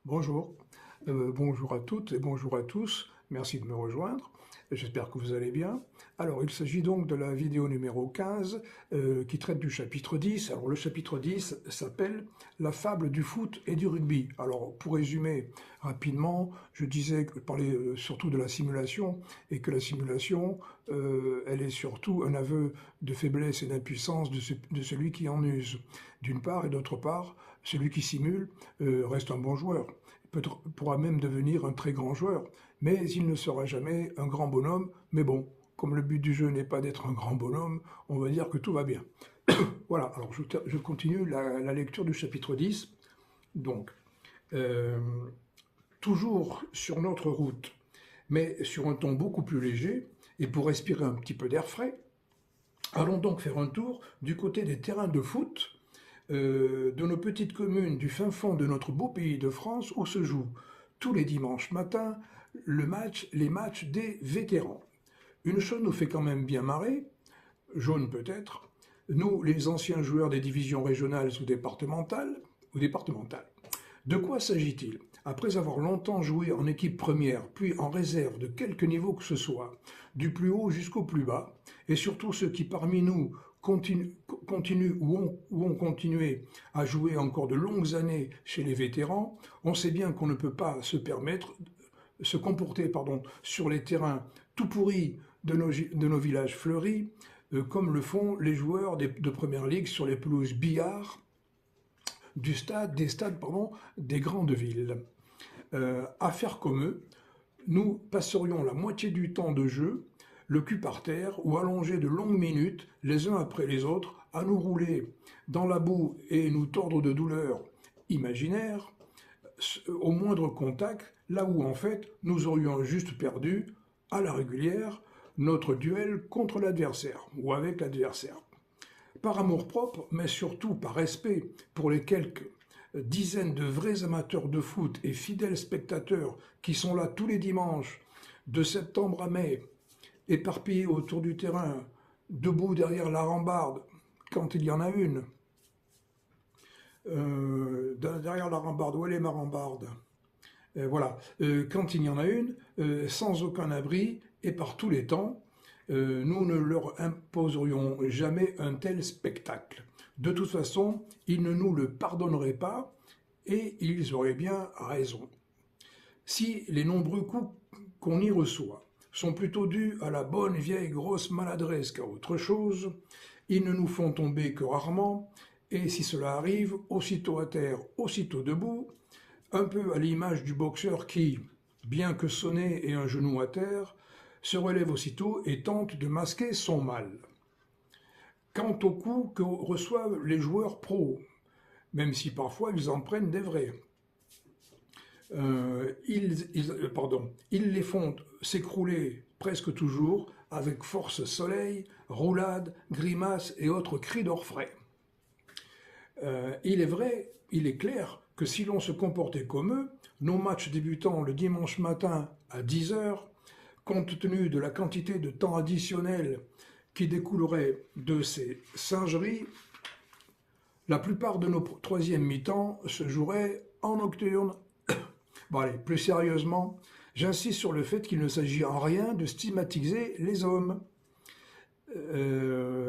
Bonjour. Bonjour à toutes et bonjour à tous. Merci de me rejoindre. J'espère que vous allez bien. Alors, il s'agit donc de la vidéo numéro 15 qui traite du chapitre 10. Alors, le chapitre 10 s'appelle La fable du foot et du rugby. Alors, pour résumer rapidement, je disais que je parlais surtout de la simulation et que la simulation, elle est surtout un aveu de faiblesse et d'impuissance de celui qui en use, d'une part, et d'autre part, celui qui simule reste un bon joueur, pourra même devenir un très grand joueur, mais il ne sera jamais un grand bonhomme. Mais bon, comme le but du jeu n'est pas d'être un grand bonhomme, on va dire que tout va bien. Voilà, alors je continue la lecture du chapitre 10. Donc, euh, toujours sur notre route, mais sur un ton beaucoup plus léger, et pour respirer un petit peu d'air frais, allons donc faire un tour du côté des terrains de foot de nos petites communes du fin fond de notre beau pays de France où se jouent tous les dimanches matins les matchs des vétérans. Une chose nous fait quand même bien marrer, jaune peut-être, nous les anciens joueurs des divisions régionales ou départementales. De quoi s'agit-il? Après avoir longtemps joué en équipe première, puis en réserve de quelque niveau que ce soit, du plus haut jusqu'au plus bas, et surtout ceux qui parmi nous continuent ou ont continué à jouer encore de longues années chez les vétérans, on sait bien qu'on ne peut pas se permettre se comporter sur les terrains tout pourris de nos villages fleuris, comme le font les joueurs de première ligue sur les pelouses billards des stades des grandes villes. À faire comme eux, nous passerions la moitié du temps de jeu le cul par terre ou allongés de longues minutes, les uns après les autres, à nous rouler dans la boue et nous tordre de douleurs imaginaires au moindre contact, là où en fait nous aurions juste perdu, à la régulière, notre duel contre l'adversaire ou avec l'adversaire. Par amour-propre, mais surtout par respect pour les quelques dizaines de vrais amateurs de foot et fidèles spectateurs qui sont là tous les dimanches, de septembre à mai, éparpillés autour du terrain, debout derrière la rambarde, quand il y en a une. Derrière la rambarde, où elle est ma rambarde? Voilà, quand il y en a une, sans aucun abri et par tous les temps, nous ne leur imposerions jamais un tel spectacle. De toute façon, ils ne nous le pardonneraient pas et ils auraient bien raison. Si les nombreux coups qu'on y reçoit sont plutôt dus à la bonne vieille grosse maladresse qu'à autre chose, ils ne nous font tomber que rarement, et si cela arrive, aussitôt à terre, aussitôt debout, un peu à l'image du boxeur qui, bien que sonné et un genou à terre, se relève aussitôt et tente de masquer son mal. Quant aux coups que reçoivent les joueurs pros, même si parfois ils en prennent des vrais, ils les font s'écrouler presque toujours avec force soleil, roulade, grimace et autres cris d'orfraie. Il est clair que si l'on se comportait comme eux, nos matchs débutant le dimanche matin à 10 heures, compte tenu de la quantité de temps additionnel qui découlerait de ces singeries, la plupart de nos troisièmes mi-temps se joueraient en nocturne. Bon allez, plus sérieusement, j'insiste sur le fait qu'il ne s'agit en rien de stigmatiser les hommes,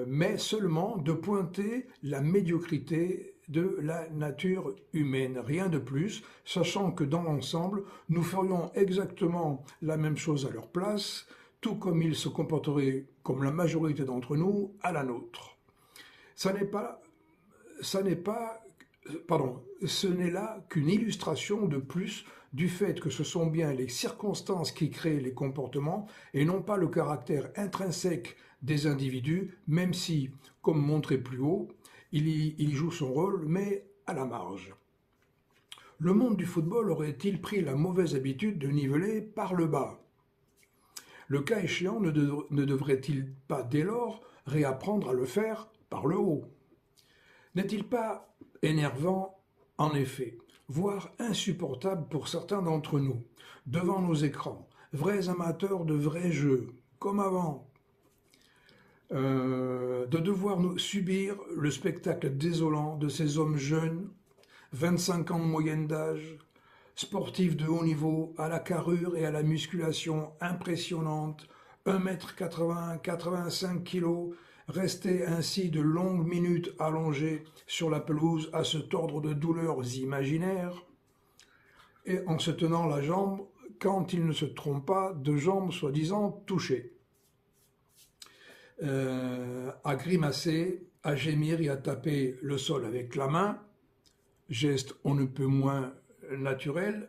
mais seulement de pointer la médiocrité de la nature humaine, rien de plus, sachant que dans l'ensemble, nous ferions exactement la même chose à leur place, tout comme ils se comporteraient comme la majorité d'entre nous à la nôtre. Ce n'est là qu'une illustration de plus du fait que ce sont bien les circonstances qui créent les comportements et non pas le caractère intrinsèque des individus, même si, comme montré plus haut, il joue son rôle, mais à la marge. Le monde du football aurait-il pris la mauvaise habitude de niveler par le bas? Le cas échéant, ne devrait-il pas dès lors réapprendre à le faire par le haut? N'est-il pas énervant, en effet, voire insupportable pour certains d'entre nous, devant nos écrans, vrais amateurs de vrais jeux, comme avant, de devoir nous subir le spectacle désolant de ces hommes jeunes, 25 ans de moyenne d'âge, Sportif de haut niveau, à la carrure et à la musculation impressionnante, 1,80 m, 85 kg, restait ainsi de longues minutes allongé sur la pelouse à se tordre de douleurs imaginaires et en se tenant la jambe quand il ne se trompe pas de jambe soi-disant touchée. À grimacer, à gémir et à taper le sol avec la main, geste on ne peut moins naturel,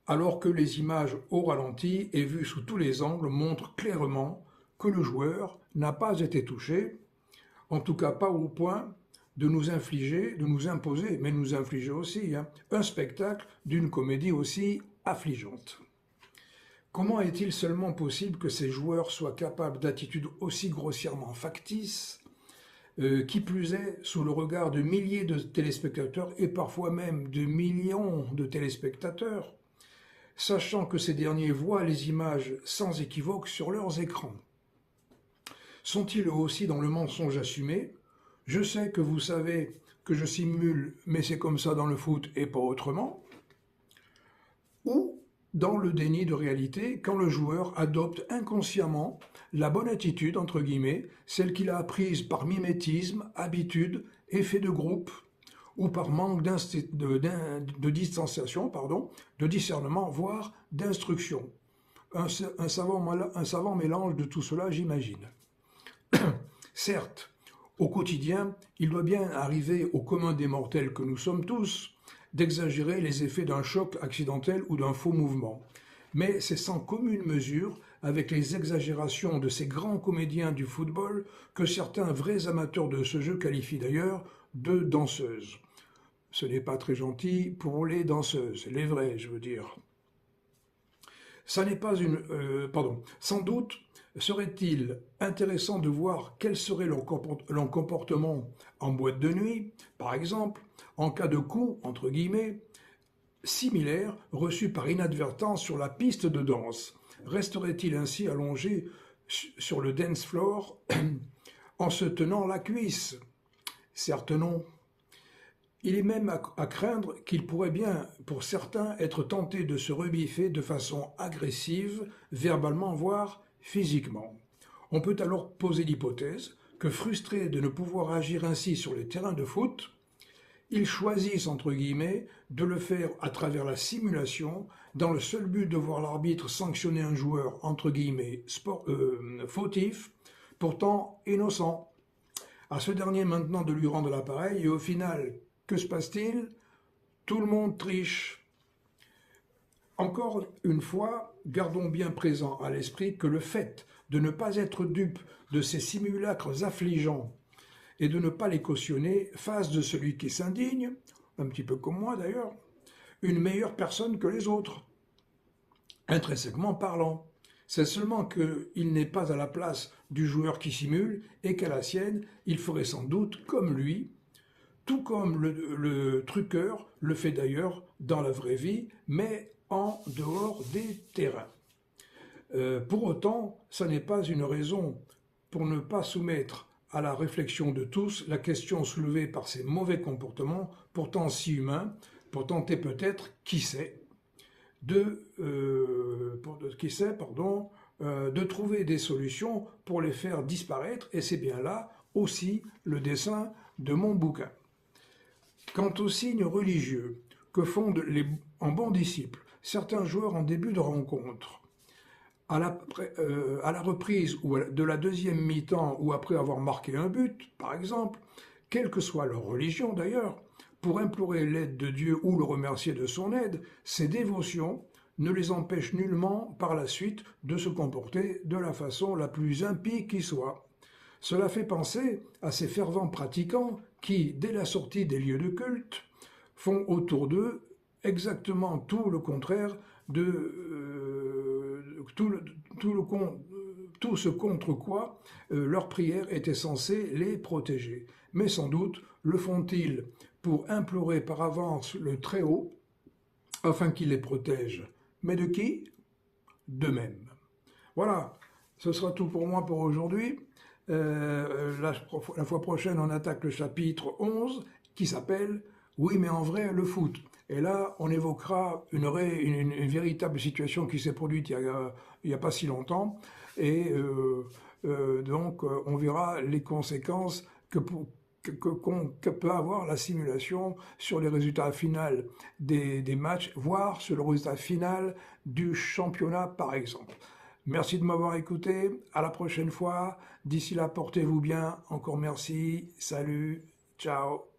alors que les images au ralenti et vues sous tous les angles montrent clairement que le joueur n'a pas été touché, en tout cas pas au point de nous infliger, de nous imposer, mais nous infliger aussi, un spectacle d'une comédie aussi affligeante. Comment est-il seulement possible que ces joueurs soient capables d'attitudes aussi grossièrement factices, qui plus est sous le regard de milliers de téléspectateurs et parfois même de millions de téléspectateurs, sachant que ces derniers voient les images sans équivoque sur leurs écrans? Sont-ils aussi dans le mensonge assumé? Je sais que vous savez que je simule, mais c'est comme ça dans le foot et pas autrement. Ou dans le déni de réalité, quand le joueur adopte inconsciemment la bonne attitude, entre guillemets, celle qu'il a apprise par mimétisme, habitude, effet de groupe, ou par manque de distanciation, de discernement, voire d'instruction. Un savant mélange de tout cela, j'imagine. Certes, au quotidien, il doit bien arriver au commun des mortels que nous sommes tous d'exagérer les effets d'un choc accidentel ou d'un faux mouvement. Mais c'est sans commune mesure avec les exagérations de ces grands comédiens du football que certains vrais amateurs de ce jeu qualifient d'ailleurs de danseuses. Ce n'est pas très gentil pour les danseuses, les vraies, je veux dire. Ça n'est pas une... Sans doute serait-il intéressant de voir quel serait leur comportement en boîte de nuit, par exemple, en cas de coup, entre guillemets, similaire reçu par inadvertance sur la piste de danse. Resterait-il ainsi allongé sur le dance floor en se tenant la cuisse? Certes non. Il est même à craindre qu'il pourrait bien, pour certains, être tenté de se rebiffer de façon agressive, verbalement, voire physiquement. On peut alors poser l'hypothèse que, frustrés de ne pouvoir agir ainsi sur les terrains de foot, ils choisissent, entre guillemets, de le faire à travers la simulation, dans le seul but de voir l'arbitre sanctionner un joueur, entre guillemets, fautif, pourtant innocent. À ce dernier maintenant de lui rendre l'appareil, et au final, que se passe-t-il? Tout le monde triche. Encore une fois, gardons bien présent à l'esprit que le fait de ne pas être dupe de ces simulacres affligeants et de ne pas les cautionner fasse de celui qui s'indigne, un petit peu comme moi d'ailleurs, une meilleure personne que les autres, intrinsèquement parlant. C'est seulement qu'il n'est pas à la place du joueur qui simule et qu'à la sienne, il ferait sans doute comme lui, tout comme le truqueur le fait d'ailleurs dans la vraie vie, mais en dehors des terrains. Pour autant, ça n'est pas une raison pour ne pas soumettre à la réflexion de tous la question soulevée par ces mauvais comportements, pourtant si humains, pour tenter peut-être, qui sait, de trouver des solutions pour les faire disparaître, et c'est bien là aussi le dessein de mon bouquin. Quant aux signes religieux que font en bons disciples certains joueurs en début de rencontre, à la reprise ou de la deuxième mi-temps ou après avoir marqué un but, par exemple, quelle que soit leur religion d'ailleurs, pour implorer l'aide de Dieu ou le remercier de son aide, ces dévotions ne les empêchent nullement par la suite de se comporter de la façon la plus impie qui soit. Cela fait penser à ces fervents pratiquants qui, dès la sortie des lieux de culte, font autour d'eux exactement tout le contraire de tout ce contre quoi leur prière était censée les protéger. Mais sans doute le font-ils pour implorer par avance le Très-Haut afin qu'il les protège. Mais de qui? D'eux-mêmes. Voilà, ce sera tout pour moi pour aujourd'hui. La fois prochaine, on attaque le chapitre 11 qui s'appelle « Oui, mais en vrai, le foot ». Et là, on évoquera une véritable situation qui s'est produite il y a pas si longtemps. Et donc, on verra les conséquences que peut avoir la simulation sur les résultats finaux des matchs, voire sur le résultat final du championnat, par exemple. Merci de m'avoir écouté. À la prochaine fois. D'ici là, portez-vous bien. Encore merci. Salut. Ciao.